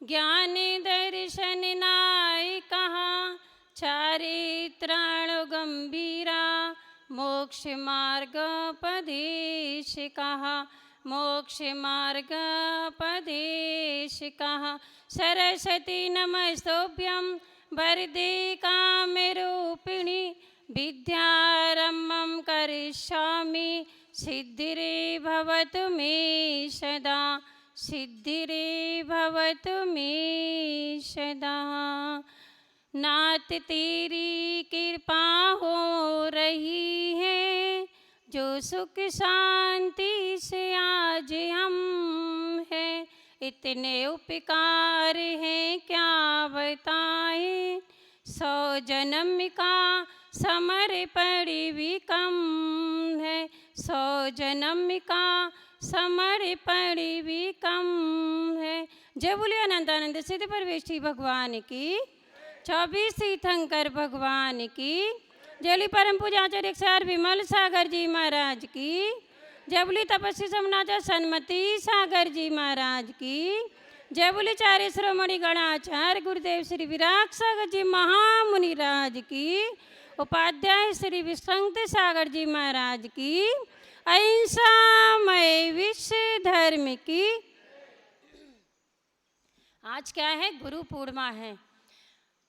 ज्ञान दर्शन नाय कहा, चारित्राण गंभीरा, मोक्ष मार्ग पदेश कहा, मोक्ष मार्ग पदेश कहा। सरस्वती नमस्तुभ्यं वरदे कामरूपिणि, विद्यारम्भं करिष्यामि, सिद्धिरे भवतु मे सदा, सिद्धिरे भवतु मे सदा। नाथ तेरी कृपा हो रही है, जो सुख शांति से आज हम हैं। इतने उपकार हैं क्या बताएं, 100 जन्म का समर्पण भी कम है, 100 जन्म का समर्पण भी कम है। जय बोलिए अनंतानंद सिद्ध परमेष्ठी भगवान की, 24 तीर्थंकर भगवान की, जय परम पूज्य आचार्य अक्षर विमल सागर जी महाराज की, जय बोली तपस्वी समनाचार्य सन्मति सागर जी महाराज की, जय बोली चारे श्रोमणि गणाचार्य गुरुदेव श्री विराग सागर जी महामुनि राज की, उपाध्याय श्री विसंत सागर जी महाराज की, अहिंसामय विश्व धर्म की। आज क्या है? गुरु पूर्णिमा है।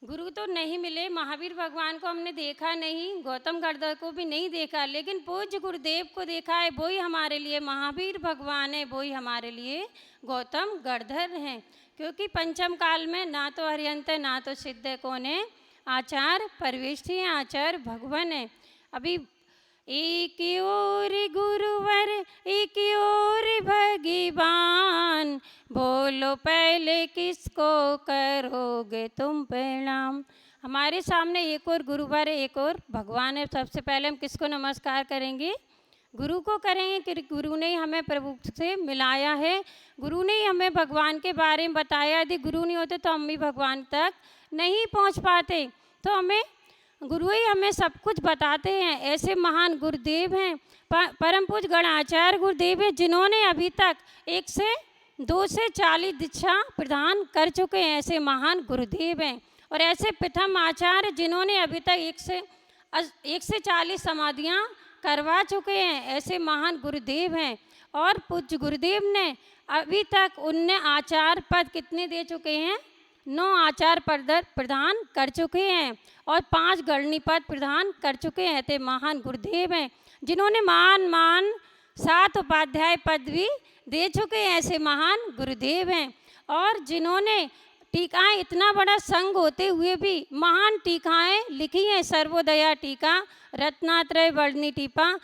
गुरु तो नहीं मिले, महावीर भगवान को हमने देखा नहीं, गौतम गढ़धर को भी नहीं देखा, लेकिन पूज्य गुरुदेव को देखा है। वही हमारे लिए महावीर भगवान है, वही हमारे लिए गौतम गढ़धर हैं। क्योंकि पंचम काल में ना तो हरियंत है, ना तो सिद्ध है, कौन है? आचार्य परवेष्ठी हैं, आचार्य भगवान है। अभी एक ओर गुरुवर एक ओर भगवान, बोलो पहले किसको करोगे तुम प्रणाम। हमारे सामने एक और गुरुवर है, एक और भगवान है। सबसे पहले हम किसको नमस्कार करेंगे? गुरु को करेंगे कि गुरु ने हमें प्रभु से मिलाया है, गुरु ने हमें भगवान के बारे में बताया। यदि गुरु नहीं होते तो हम भी भगवान तक नहीं पहुंच पाते। तो हमें गुरु ही हमें सब कुछ बताते हैं। ऐसे महान गुरुदेव हैं, परम पूज्य गणाचार्य गुरुदेव हैं, जिन्होंने अभी तक 1 से 2 से 40 दीक्षा प्रदान कर चुके हैं। ऐसे महान गुरुदेव हैं। और ऐसे प्रथम आचार्य जिन्होंने अभी तक 1 से 40 समाधियाँ करवा चुके हैं। ऐसे महान गुरुदेव हैं। और पूज्य गुरुदेव ने अभी तक उनने आचार्य पद कितने दे चुके हैं? 9 आचार्य पद प्रदान कर चुके हैं और 5 गणनी पद प्रदान कर चुके हैं। ऐसे महान गुरुदेव हैं जिन्होंने मान 7 उपाध्याय पद भी दे चुके हैं। ऐसे महान गुरुदेव हैं। और जिन्होंने टीकाएँ, इतना बड़ा संघ होते हुए भी महान टीकाएँ लिखी हैं। सर्वोदया टीका, रत्नात्रय वर्णनी टीका,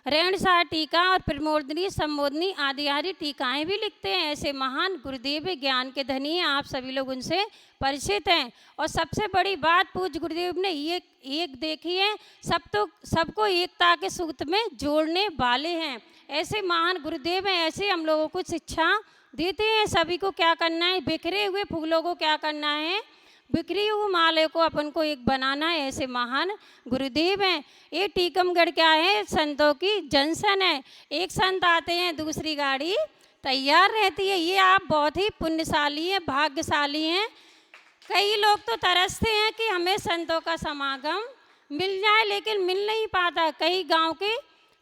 रेणसार टीका और प्रमोदनी संबोधनी आदि टीकाएँ भी लिखते हैं। ऐसे महान गुरुदेव ज्ञान के धनी हैं। आप सभी लोग उनसे परिचित हैं। और सबसे बड़ी बात पूज्य गुरुदेव ने ये एक देखी है, सबको एकता के सूत्र में जोड़ने वाले हैं। ऐसे महान गुरुदेव हैं। ऐसे हम लोगों को शिक्षा देते हैं। सभी को क्या करना है? बिखरे हुए फूलों को क्या करना है? बिखरी हुई माले को अपन को एक बनाना है। ऐसे महान गुरुदेव हैं। ये टीकमगढ़ क्या है? संतों की जंक्शन है। एक संत आते हैं, दूसरी गाड़ी तैयार रहती है। ये आप बहुत ही पुण्यशाली हैं, भाग्यशाली हैं। कई लोग तो तरसते हैं कि हमें संतों का समागम मिल जाए, लेकिन मिल नहीं पाता। कई गांव के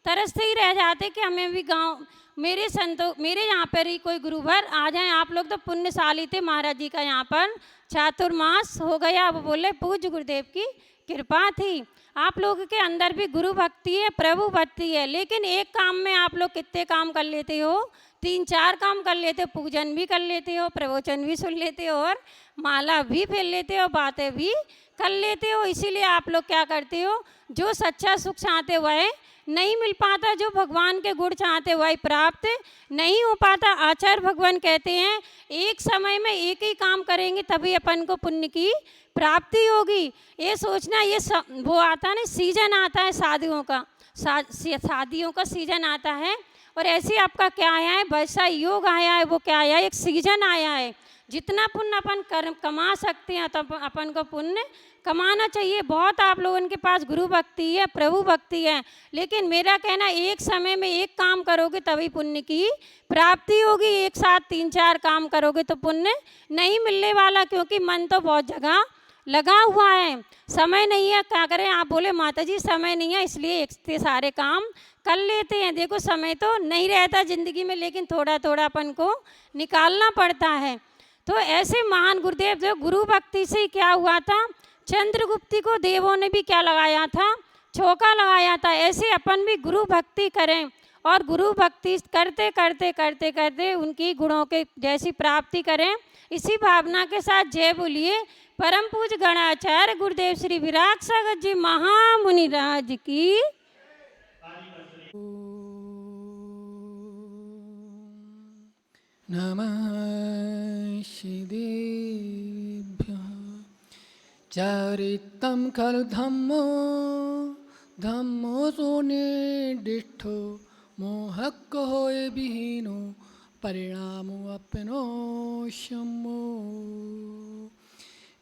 तरसते ही रह जाते कि हमें भी गांव मेरे यहाँ पर ही कोई गुरुवर आ जाएं। आप लोग तो पुण्यशाली थे। महाराज जी का यहाँ पर चातुर्मास हो गया। वो बोले पूज्य गुरुदेव की कृपा थी। आप लोगों के अंदर भी गुरु भक्ति है, प्रभु भक्ति है, लेकिन एक काम में आप लोग कितने काम कर लेते हो? 3-4 काम कर लेते हो। पूजन भी कर लेते हो, प्रवचन भी सुन लेते हो, और माला भी फेर लेते हो, बातें भी कर लेते हो। इसीलिए आप लोग क्या करते हो? जो सच्चा सुख चाहते वह नहीं मिल पाता, जो भगवान के गुण चाहते वही प्राप्त नहीं हो पाता। आचार्य भगवान कहते हैं एक समय में एक ही काम करेंगे तभी अपन को पुण्य की प्राप्ति होगी। ये सोचना, ये वो आता है ना, सीजन आता है शादियों का, शादियों का सीजन आता है, और ऐसे आपका क्या आया है, वैसा योग आया है, वो क्या आया है, एक सीजन आया है। जितना पुण्य अपन कमा सकते हैं तब अपन को पुण्य कमाना चाहिए। बहुत आप लोगों के पास गुरु भक्ति है, प्रभु भक्ति है, लेकिन मेरा कहना एक समय में एक काम करोगे तभी पुण्य की प्राप्ति होगी। एक साथ 3-4 काम करोगे तो पुण्य नहीं मिलने वाला, क्योंकि मन तो बहुत जगह लगा हुआ है, समय नहीं है। क्या करें, आप बोले माता जी समय नहीं है इसलिए इतने सारे काम कर लेते हैं। देखो समय तो नहीं रहता ज़िंदगी में, लेकिन थोड़ा थोड़ा अपन को निकालना पड़ता है। तो ऐसे महान गुरुदेव जो गुरु भक्ति से क्या हुआ था, चंद्रगुप्त को देवों ने भी क्या लगाया था, छौका लगाया था। ऐसे अपन भी गुरु भक्ति करें और गुरु भक्ति करते करते करते करते उनकी गुणों के जैसी प्राप्ति करें। इसी भावना के साथ जय बोलिए परम पूज्य गणाचार्य गुरुदेव श्री विराग सागर जी महामुनि राज की। नमः श्रीदेव्यः। चरितं खलु धम्मो धम्मो सुनिर्दिष्टो मोहक होए विहीनो परिणामो अपनो शम्मो।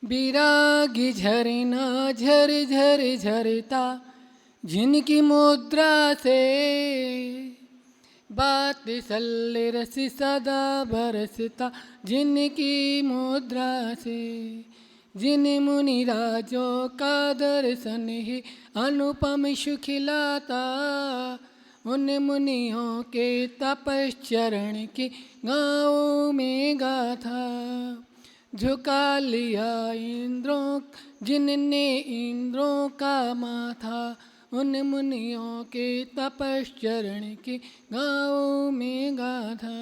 विरागी झरना झर झर झरता जिनकी मुद्रा से, बात सल्ले रसी सदा बरसता जिनकी मुद्रा से। जिन मुनि राजों का दर्शन ही अनुपम सुख लाता, उन मुनियों के तपश्चरण की गाँव में गाथा। झुका लिया इंद्रों जिनने इंद्रों का माथा, उन मुनियों के तपश्चरण की गाँव में गाथा।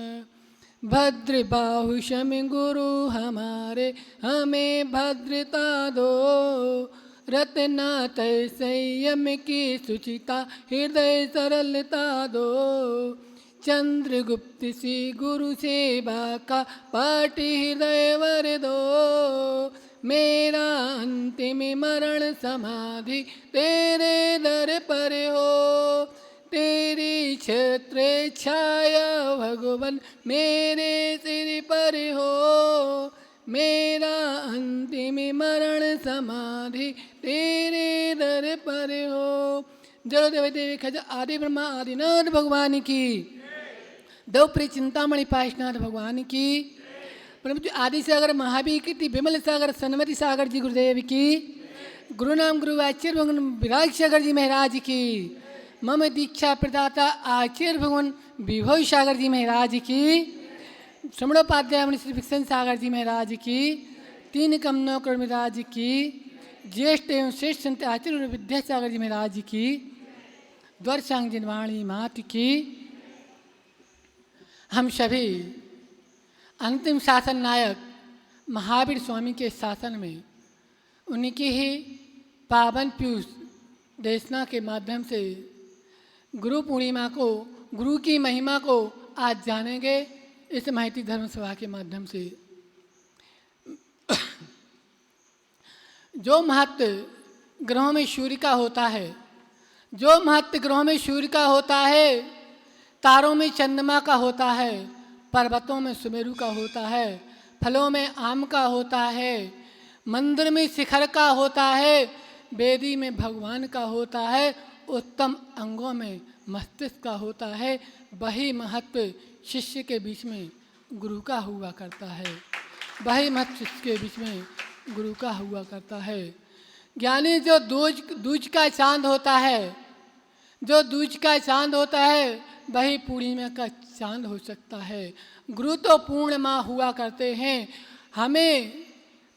भद्र बाहु शम गुरु हमारे हमें भद्रता दो, रत्नात संयम की सुचिता हृदय सरलता दो। चंद्रगुप्त सी गुरु सेवा का पाठ हृदय वर दो, मेरा अंतिम मरण समाधि तेरे दर पर हो। तेरी छत्र छाया भगवान मेरे सिर पर हो, मेरा अंतिम मरण समाधि तेरे दर पर हो। जय देव देवी खज आदि ब्रह्मा आदिनाथ भगवान की, देव प्रिय चिंतामणि पाशनाथ भगवान की, परम आदि सागर महावीर की, विमल सागर सन्मति सागर जी गुरुदेव की, गुरु नाम गुरु आचार्य भगवान विराग सागर जी महाराज की, मम दीक्षा प्रदाता आचार्य भगवान विभव सागर जी महाराज की, श्रमणोपाध्याय श्री विक्सन सागर जी महाराज की, 3 कमनों करोड़ महाराज की, ज्येष्ठ एवं श्रेष्ठ संत आचार्य विद्यासागर जी महाराज की, द्वारसांग जिनवाणी मात की। हम सभी अंतिम शासन नायक महावीर स्वामी के शासन में उनकी ही पावन पीयूष देशना के माध्यम से गुरु पूर्णिमा को, गुरु की महिमा को आज जानेंगे इस महती धर्म सभा के माध्यम से। जो महत्व ग्रहों में सूर्य का होता है, जो महत्व ग्रहों में सूर्य का होता है, तारों में चंद्रमा का होता है, पर्वतों में सुमेरु का होता है, फलों में आम का होता है, मंदिर में शिखर का होता है, वेदी में भगवान का होता है, उत्तम अंगों में मस्तिष्क का होता है, वही महत्व शिष्य के बीच में गुरु का हुआ करता है। वही महत्व शिष्य के बीच में गुरु का हुआ करता है। ज्ञानी जो दूज का चांद होता है, जो दूज का चांद होता है वही पूर्णिमा का चांद हो सकता है। गुरु तो पूर्णिमा हुआ करते हैं। हमें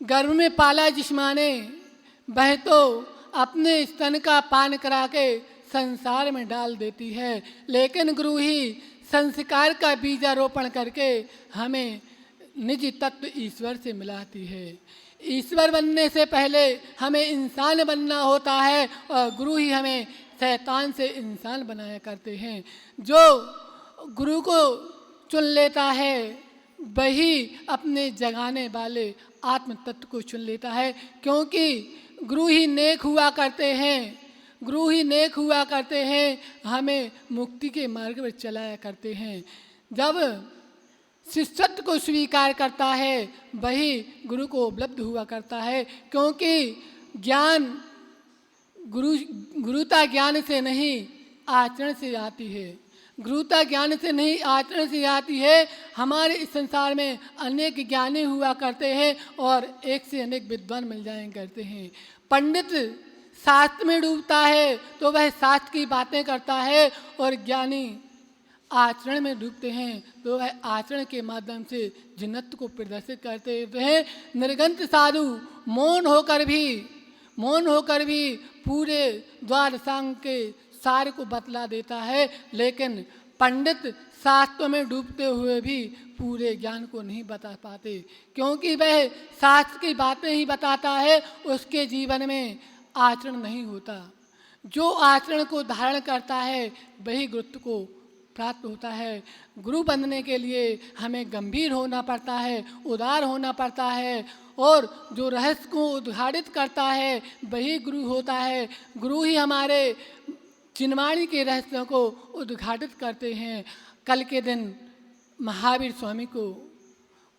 गर्भ में पाला जिस्माने, वह तो अपने स्तन का पान करा के संसार में डाल देती है, लेकिन गुरु ही संस्कार का बीजारोपण करके हमें निज तत्व ईश्वर से मिलाती है। ईश्वर बनने से पहले हमें इंसान बनना होता है और गुरु ही हमें शैतान से इंसान बनाया करते हैं। जो गुरु को चुन लेता है वही अपने जगाने वाले आत्म तत्व को चुन लेता है, क्योंकि गुरु ही नेक हुआ करते हैं। गुरु ही नेक हुआ करते हैं, हमें मुक्ति के मार्ग पर चलाया करते हैं। जब शिष्यत्व को स्वीकार करता है वही गुरु को उपलब्ध हुआ करता है, क्योंकि ज्ञान गुरुता ज्ञान से नहीं आचरण से आती है। गुरुता ज्ञान से नहीं आचरण से आती है। हमारे इस संसार में अनेक ज्ञानी हुआ करते हैं और एक से अनेक विद्वान मिल जाया करते हैं। पंडित शास्त्र में डूबता है तो वह शास्त्र की बातें करता है, और ज्ञानी आचरण में डूबते हैं तो वह आचरण के माध्यम से जिन्नत को प्रदर्शित करते हैं। निर्गंत साधु मौन होकर भी पूरे द्वादशांग के सार को बतला देता है, लेकिन पंडित शास्त्रों में डूबते हुए भी पूरे ज्ञान को नहीं बता पाते, क्योंकि वह शास्त्र की बातें ही बताता है, उसके जीवन में आचरण नहीं होता। जो आचरण को धारण करता है वही गुरुत्व को प्राप्त होता है। गुरु बनने के लिए हमें गंभीर होना पड़ता है, उदार होना पड़ता है, और जो रहस्य को उद्घाटित करता है वही गुरु होता है। गुरु ही हमारे चिन्माणी के रहस्यों को उद्घाटित करते हैं। कल के दिन महावीर स्वामी को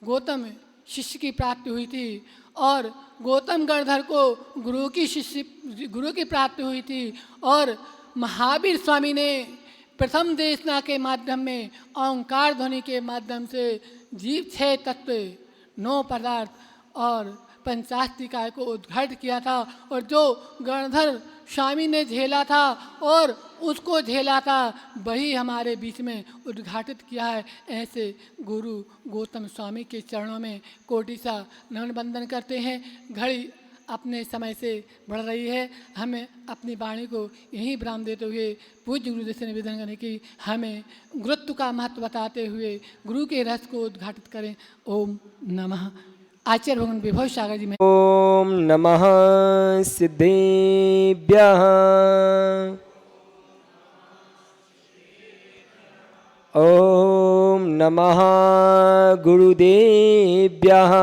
गौतम शिष्य की प्राप्ति हुई थी, और गौतम गणधर को गुरु की प्राप्ति हुई थी, और महावीर स्वामी ने प्रथम देशना के माध्यम में ओंकार ध्वनि के माध्यम से जीव 6 तत्व 9 पदार्थ और पंचास्तिकाय को उद्घाटित किया था, और जो गणधर स्वामी ने झेला था और उसको झेला था वही हमारे बीच में उद्घाटित किया है। ऐसे गुरु गौतम स्वामी के चरणों में कोटि सा नमन बंदन करते हैं। घड़ी अपने समय से बढ़ रही है, हमें अपनी वाणी को यही विराम देते हुए पूज्य गुरुदेव से निवेदन करें कि हमें गुरुत्व का महत्व बताते हुए गुरु के रस को उद्घाटित करें। ओम नमः। आचार्य भगवान विभव सागर जी में ओम नमः सिद्धेभ्यः। ओम नमः गुरुदेव्यः।